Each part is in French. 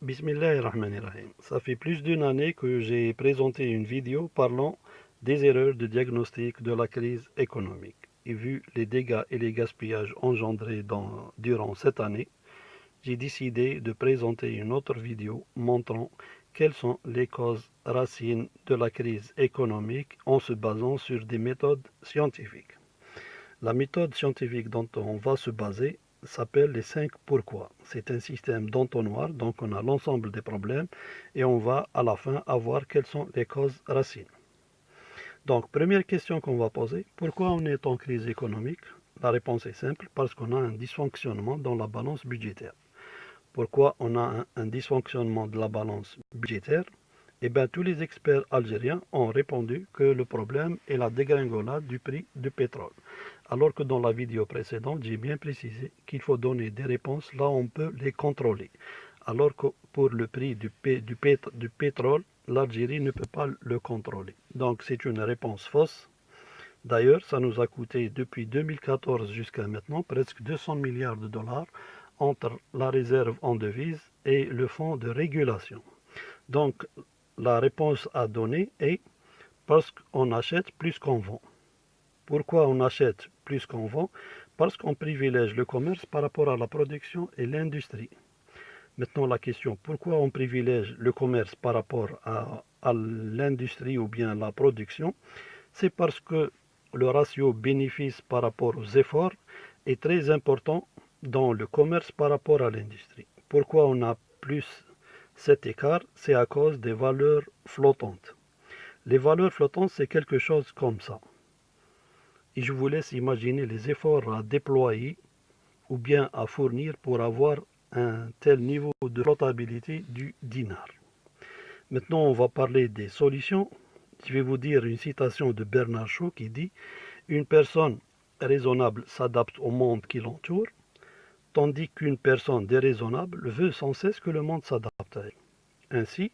Bismillahirrahmanirrahim. Ça fait plus d'une année que j'ai présenté une vidéo parlant des erreurs de diagnostic de la crise économique. Et vu les dégâts et les gaspillages engendrés durant cette année, j'ai décidé de présenter une autre vidéo montrant quelles sont les causes racines de la crise économique en se basant sur des méthodes scientifiques. La méthode scientifique dont on va se baser s'appelle les 5 pourquoi. C'est un système d'entonnoir, donc on a l'ensemble des problèmes et on va à la fin avoir quelles sont les causes racines. Donc, première question qu'on va poser, pourquoi on est en crise économique? La réponse est simple, parce qu'on a un dysfonctionnement dans la balance budgétaire. Pourquoi on a un dysfonctionnement de la balance budgétaire? Eh bien, tous les experts algériens ont répondu que le problème est la dégringolade du prix du pétrole. Alors que dans la vidéo précédente, j'ai bien précisé qu'il faut donner des réponses là où on peut les contrôler. Alors que pour le prix du pétrole, l'Algérie ne peut pas le contrôler. Donc c'est une réponse fausse. D'ailleurs, ça nous a coûté depuis 2014 jusqu'à maintenant presque 200 milliards de dollars entre la réserve en devises et le fonds de régulation. Donc la réponse à donner est parce qu'on achète plus qu'on vend. Pourquoi on achète plus qu'on vend? Parce qu'on privilège le commerce par rapport à la production et l'industrie. Maintenant la question, pourquoi on privilège le commerce par rapport à l'industrie ou bien la production? C'est parce que le ratio bénéfice par rapport aux efforts est très important dans le commerce par rapport à l'industrie. Pourquoi on a plus cet écart? C'est à cause des valeurs flottantes. Les valeurs flottantes, c'est quelque chose comme ça. Et je vous laisse imaginer les efforts à déployer ou bien à fournir pour avoir un tel niveau de flottabilité du dinar. Maintenant, on va parler des solutions. Je vais vous dire une citation de Bernard Shaw qui dit « Une personne raisonnable s'adapte au monde qui l'entoure, tandis qu'une personne déraisonnable veut sans cesse que le monde s'adapte à elle. Ainsi,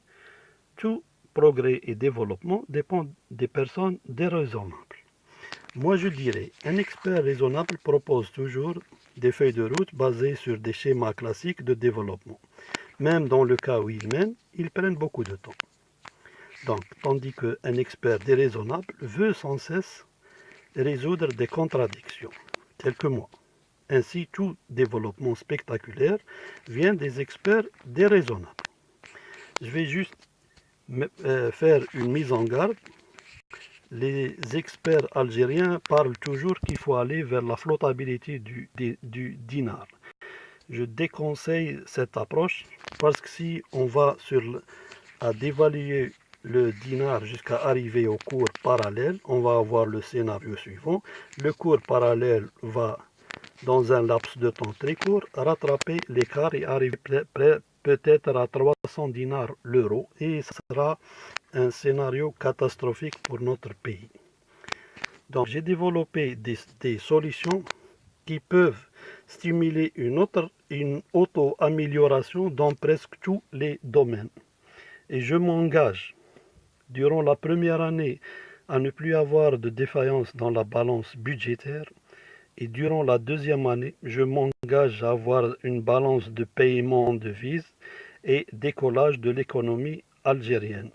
tout progrès et développement dépendent des personnes déraisonnables. » Moi, je dirais, un expert raisonnable propose toujours des feuilles de route basées sur des schémas classiques de développement. Même dans le cas où ils mènent, ils prennent beaucoup de temps. Donc, tandis qu'un expert déraisonnable veut sans cesse résoudre des contradictions, telles que moi. Ainsi, tout développement spectaculaire vient des experts déraisonnables. Je vais juste faire une mise en garde. Les experts algériens parlent toujours qu'il faut aller vers la flottabilité du dinar. Je déconseille cette approche parce que si on va à dévaluer le dinar jusqu'à arriver au cours parallèle, on va avoir le scénario suivant. Le cours parallèle va, dans un laps de temps très court, rattraper l'écart et arriver peut-être à 300 dinars l'euro. Et ce sera un scénario catastrophique pour notre pays. Donc j'ai développé des solutions qui peuvent stimuler une auto-amélioration dans presque tous les domaines. Et je m'engage, durant la première année, à ne plus avoir de défaillance dans la balance budgétaire. Et durant la deuxième année, je m'engage à avoir une balance de paiement en devises et décollage de l'économie algérienne.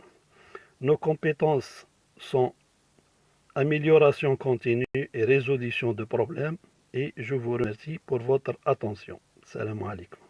Nos compétences sont amélioration continue et résolution de problèmes et je vous remercie pour votre attention. Salam alaikum.